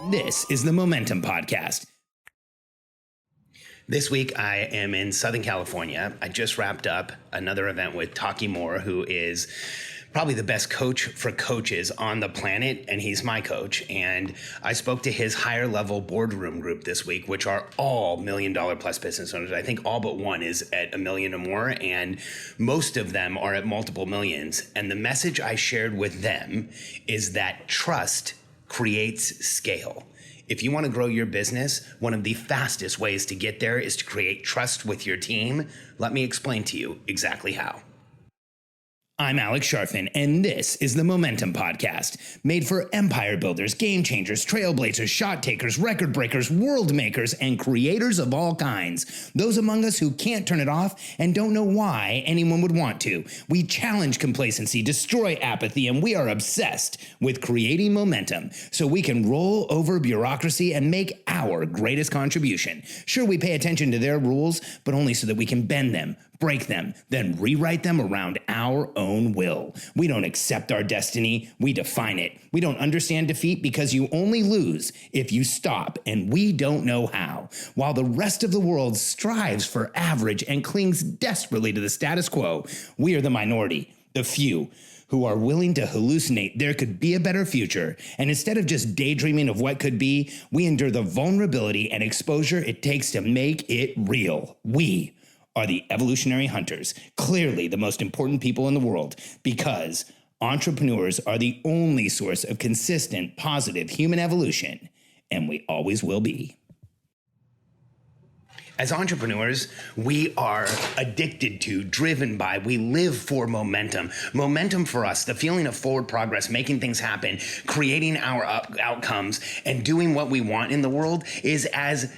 This is the Momentum Podcast. This week, I am in Southern California. I just wrapped up another event with Taki Moore, who is probably the best coach for coaches on the planet, and he's my coach. And I spoke to his higher level boardroom group this week, which are all $1 million plus business owners. I think all but one is at $1 million or more, and most of them are at multiple millions. And the message I shared with them is that trust creates scale. If you want to grow your business, one of the fastest ways to get there is to create trust with your team. Let me explain to you exactly how. I'm Alex Sharfin, and this is the Momentum Podcast, made for empire builders, game changers, trailblazers, shot takers, record breakers, world makers, and creators of all kinds. Those among us who can't turn it off and don't know why anyone would want to. We challenge complacency, destroy apathy, and we are obsessed with creating momentum so we can roll over bureaucracy and make our greatest contribution. Sure, we pay attention to their rules, but only so that we can bend them, break them, then rewrite them around our own will. We don't accept our destiny, we define it. We don't understand defeat because you only lose if you stop, and we don't know how. While the rest of the world strives for average and clings desperately to the status quo, we are the minority, the few, who are willing to hallucinate there could be a better future. And instead of just daydreaming of what could be, we endure the vulnerability and exposure it takes to make it real. We are the evolutionary hunters, clearly the most important people in the world, because entrepreneurs are the only source of consistent, positive human evolution, and we always will be. As entrepreneurs, we are addicted to, driven by, we live for momentum. Momentum for us, the feeling of forward progress, making things happen, creating our outcomes, and doing what we want in the world is as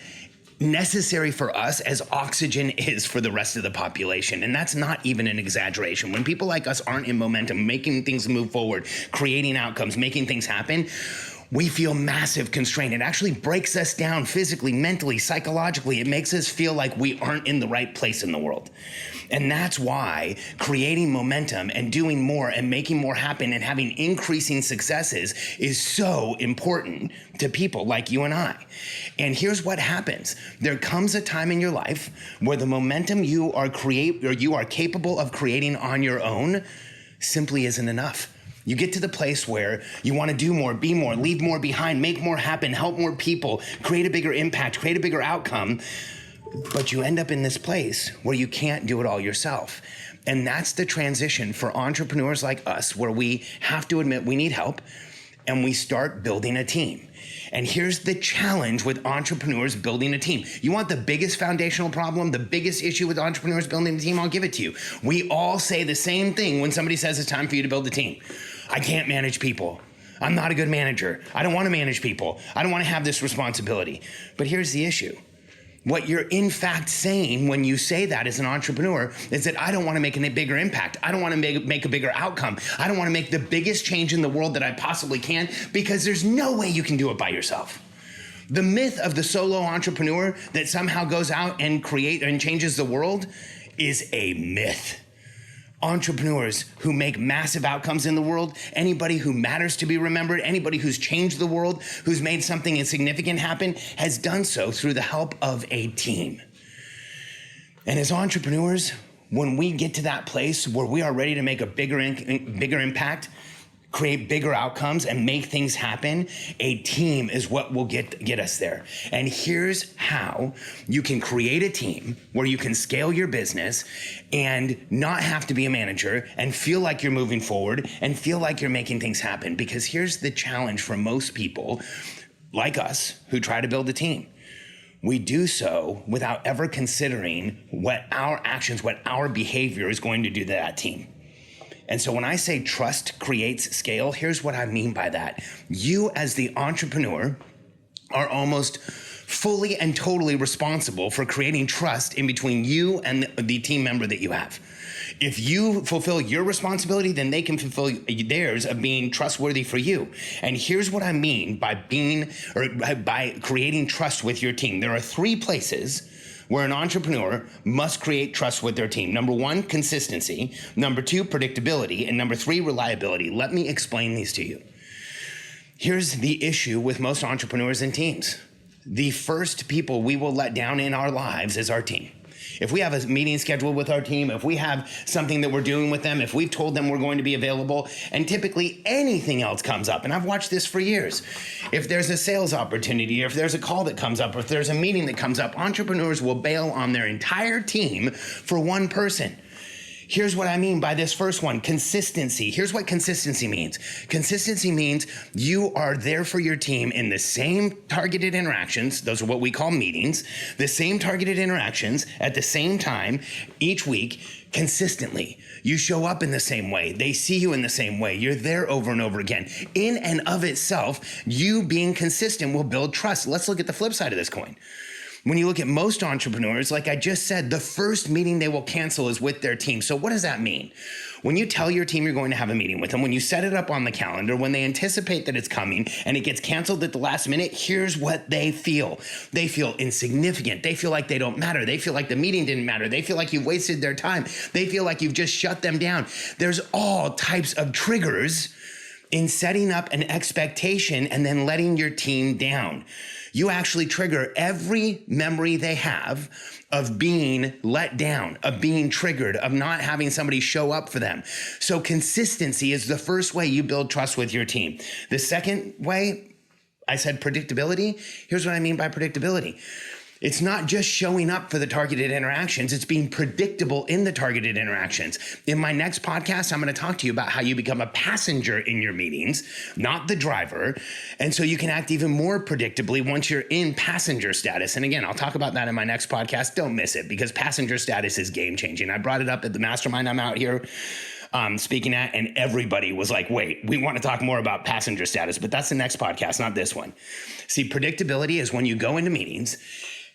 necessary for us as oxygen is for the rest of the population. And that's not even an exaggeration. When people like us aren't in momentum, making things move forward, creating outcomes, making things happen, we feel massive constraint. It actually breaks us down physically, mentally, psychologically. It makes us feel like we aren't in the right place in the world. And that's why creating momentum and doing more and making more happen and having increasing successes is so important to people like you and I. And here's what happens. There comes a time in your life where the momentum you are capable of creating on your own simply isn't enough. You get to the place where you want to do more, be more, leave more behind, make more happen, help more people, create a bigger impact, create a bigger outcome. But you end up in this place where you can't do it all yourself. And that's the transition for entrepreneurs like us, where we have to admit we need help and we start building a team. And here's the challenge with entrepreneurs building a team. You want the biggest foundational problem, the biggest issue with entrepreneurs building a team? I'll give it to you. We all say the same thing when somebody says it's time for you to build a team. I can't manage people. I'm not a good manager. I don't want to manage people. I don't want to have this responsibility. But here's the issue. What you're in fact saying when you say that as an entrepreneur is that I don't want to make a bigger impact. I don't want to make a bigger outcome. I don't want to make the biggest change in the world that I possibly can, because there's no way you can do it by yourself. The myth of the solo entrepreneur that somehow goes out and creates and changes the world is a myth. Entrepreneurs who make massive outcomes in the world, anybody who matters to be remembered, anybody who's changed the world, who's made something insignificant happen, has done so through the help of a team. And as entrepreneurs, when we get to that place where we are ready to make a bigger impact, create bigger outcomes, and make things happen, a team is what will get us there. And here's how you can create a team where you can scale your business and not have to be a manager and feel like you're moving forward and feel like you're making things happen. Because here's the challenge for most people like us who try to build a team. We do so without ever considering what our actions, what our behavior is going to do to that team. And so when I say trust creates scale, here's what I mean by that. You as the entrepreneur are almost fully and totally responsible for creating trust in between you and the team member that you have. If you fulfill your responsibility, then they can fulfill theirs of being trustworthy for you. And here's what I mean by by creating trust with your team. There are 3 places where an entrepreneur must create trust with their team. Number 1, consistency. Number 2, predictability. And number 3, reliability. Let me explain these to you. Here's the issue with most entrepreneurs and teams. The first people we will let down in our lives is our team. If we have a meeting scheduled with our team, if we have something that we're doing with them, if we've told them we're going to be available, and typically anything else comes up, and I've watched this for years. If there's a sales opportunity, or if there's a call that comes up, or if there's a meeting that comes up, entrepreneurs will bail on their entire team for one person. Here's what I mean by this first one, consistency. Here's what consistency means. Consistency means you are there for your team in the same targeted interactions. Those are what we call meetings. The same targeted interactions at the same time each week consistently. You show up in the same way. They see you in the same way. You're there over and over again. In and of itself, you being consistent will build trust. Let's look at the flip side of this coin. When you look at most entrepreneurs, like I just said, the first meeting they will cancel is with their team. So what does that mean? When you tell your team you're going to have a meeting with them, when you set it up on the calendar, when they anticipate that it's coming and it gets canceled at the last minute, here's what they feel. They feel insignificant. They feel like they don't matter. They feel like the meeting didn't matter. They feel like you've wasted their time. They feel like you've just shut them down. There's all types of triggers in setting up an expectation and then letting your team down. You actually trigger every memory they have of being let down, of being triggered, of not having somebody show up for them. So consistency is the first way you build trust with your team. The second way, I said predictability. Here's what I mean by predictability. It's not just showing up for the targeted interactions, it's being predictable in the targeted interactions. In my next podcast, I'm going to talk to you about how you become a passenger in your meetings, not the driver. And so you can act even more predictably once you're in passenger status. And again, I'll talk about that in my next podcast. Don't miss it because passenger status is game changing. I brought it up at the mastermind I'm out here speaking at, and everybody was like, wait, we want to talk more about passenger status, but that's the next podcast, not this one. See, predictability is when you go into meetings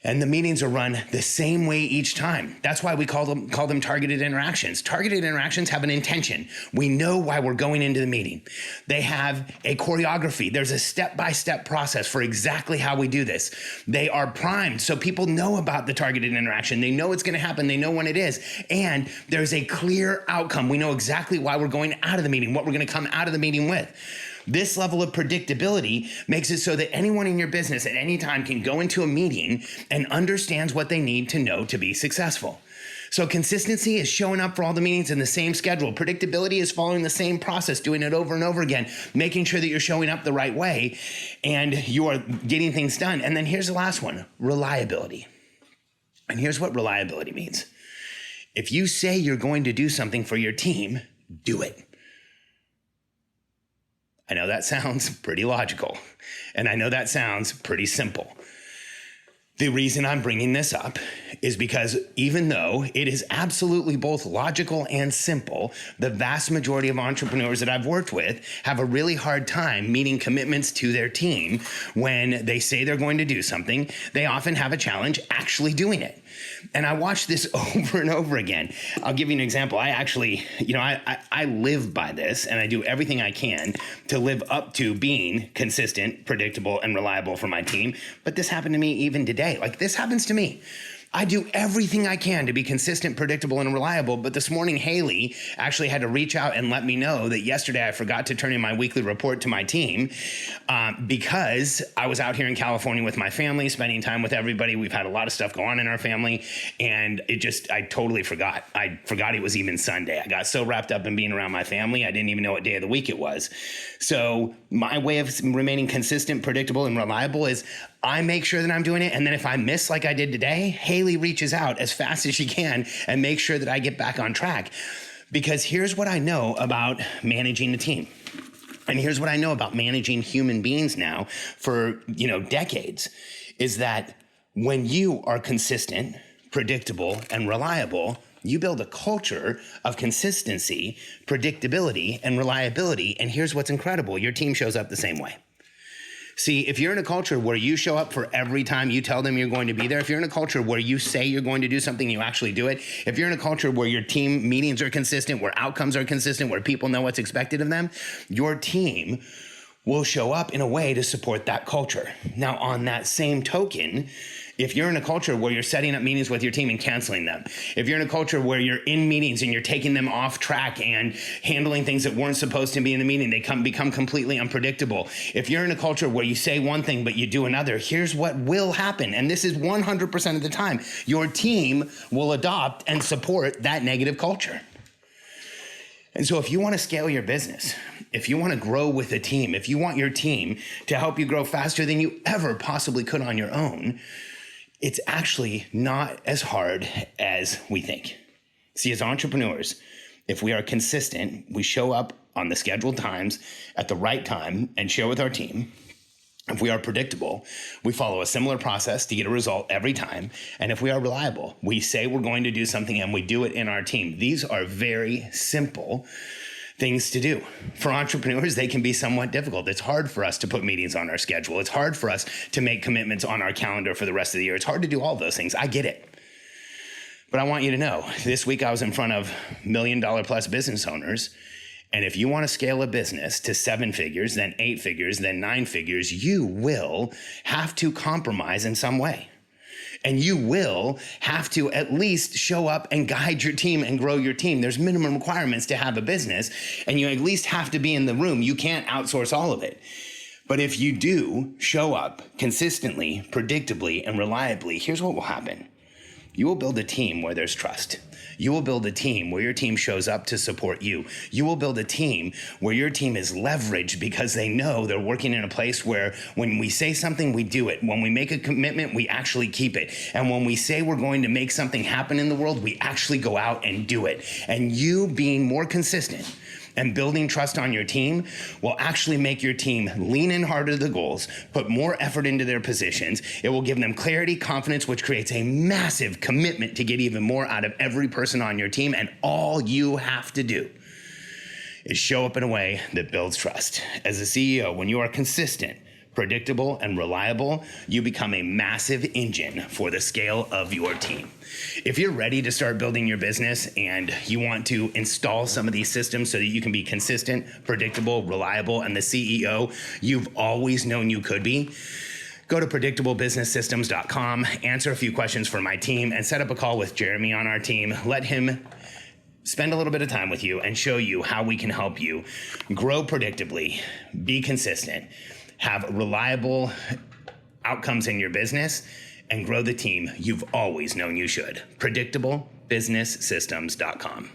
and the meetings are run the same way each time. That's why we call them targeted interactions. Targeted interactions have an intention. We know why we're going into the meeting. They have a choreography. There's a step-by-step process for exactly how we do this. They are primed, so people know about the targeted interaction. They know it's gonna happen. They know when it is. And there's a clear outcome. We know exactly why we're going out of the meeting, what we're gonna come out of the meeting with. This level of predictability makes it so that anyone in your business at any time can go into a meeting and understands what they need to know to be successful. So consistency is showing up for all the meetings in the same schedule. Predictability is following the same process, doing it over and over again, making sure that you're showing up the right way and you are getting things done. And then here's the last one, reliability. And here's what reliability means. If you say you're going to do something for your team, do it. I know that sounds pretty logical, and I know that sounds pretty simple. The reason I'm bringing this up is because even though it is absolutely both logical and simple, the vast majority of entrepreneurs that I've worked with have a really hard time meeting commitments to their team. When they say they're going to do something, they often have a challenge actually doing it. And I watch this over and over again. I'll give you an example. I actually, I live by this, and I do everything I can to live up to being consistent, predictable, and reliable for my team. But this happened to me even today. Like, this happens to me. I do everything I can to be consistent, predictable, and reliable. But this morning, Haley actually had to reach out and let me know that yesterday I forgot to turn in my weekly report to my team because I was out here in California with my family, spending time with everybody. We've had a lot of stuff go on in our family, and I totally forgot. I forgot it was even Sunday. I got so wrapped up in being around my family, I didn't even know what day of the week it was. So my way of remaining consistent, predictable, and reliable is I make sure that I'm doing it. And then if I miss like I did today, Haley reaches out as fast as she can and makes sure that I get back on track. Because here's what I know about managing a team. And here's what I know about managing human beings now for, decades, is that when you are consistent, predictable, and reliable, you build a culture of consistency, predictability, and reliability. And here's what's incredible. Your team shows up the same way. See, if you're in a culture where you show up for every time you tell them you're going to be there, if you're in a culture where you say you're going to do something, you actually do it, if you're in a culture where your team meetings are consistent, where outcomes are consistent, where people know what's expected of them, your team will show up in a way to support that culture. Now, on that same token, if you're in a culture where you're setting up meetings with your team and canceling them, if you're in a culture where you're in meetings and you're taking them off track and handling things that weren't supposed to be in the meeting, they become completely unpredictable. If you're in a culture where you say one thing but you do another, here's what will happen. And this is 100% of the time. Your team will adopt and support that negative culture. And so if you want to scale your business, if you want to grow with a team, if you want your team to help you grow faster than you ever possibly could on your own, it's actually not as hard as we think. See, as entrepreneurs, if we are consistent, we show up on the scheduled times at the right time and share with our team. If we are predictable, we follow a similar process to get a result every time. And if we are reliable, we say we're going to do something and we do it in our team. These are very simple things to do. For entrepreneurs, they can be somewhat difficult. It's hard for us to put meetings on our schedule. It's hard for us to make commitments on our calendar for the rest of the year. It's hard to do all of those things. I get it. But I want you to know, this week I was in front of $1 million plus business owners. And if you want to scale a business to 7 figures, then 8 figures, then 9 figures, you will have to compromise in some way. And you will have to at least show up and guide your team and grow your team. There's minimum requirements to have a business, and you at least have to be in the room. You can't outsource all of it. But if you do show up consistently, predictably, and reliably, here's what will happen. You will build a team where there's trust. You will build a team where your team shows up to support you. You will build a team where your team is leveraged because they know they're working in a place where when we say something, we do it. When we make a commitment, we actually keep it. And when we say we're going to make something happen in the world, we actually go out and do it. And you being more consistent and building trust on your team will actually make your team lean in harder to the goals, put more effort into their positions. It will give them clarity, confidence, which creates a massive commitment to get even more out of every person on your team. And all you have to do is show up in a way that builds trust. As a CEO, when you are consistent, predictable, and reliable, you become a massive engine for the scale of your team. If you're ready to start building your business and you want to install some of these systems so that you can be consistent, predictable, reliable, and the CEO you've always known you could be, go to predictablebusinesssystems.com, answer a few questions for my team, and set up a call with Jeremy on our team. Let him spend a little bit of time with you and show you how we can help you grow predictably, be consistent, have reliable outcomes in your business, and grow the team you've always known you should. PredictableBusinessSystems.com.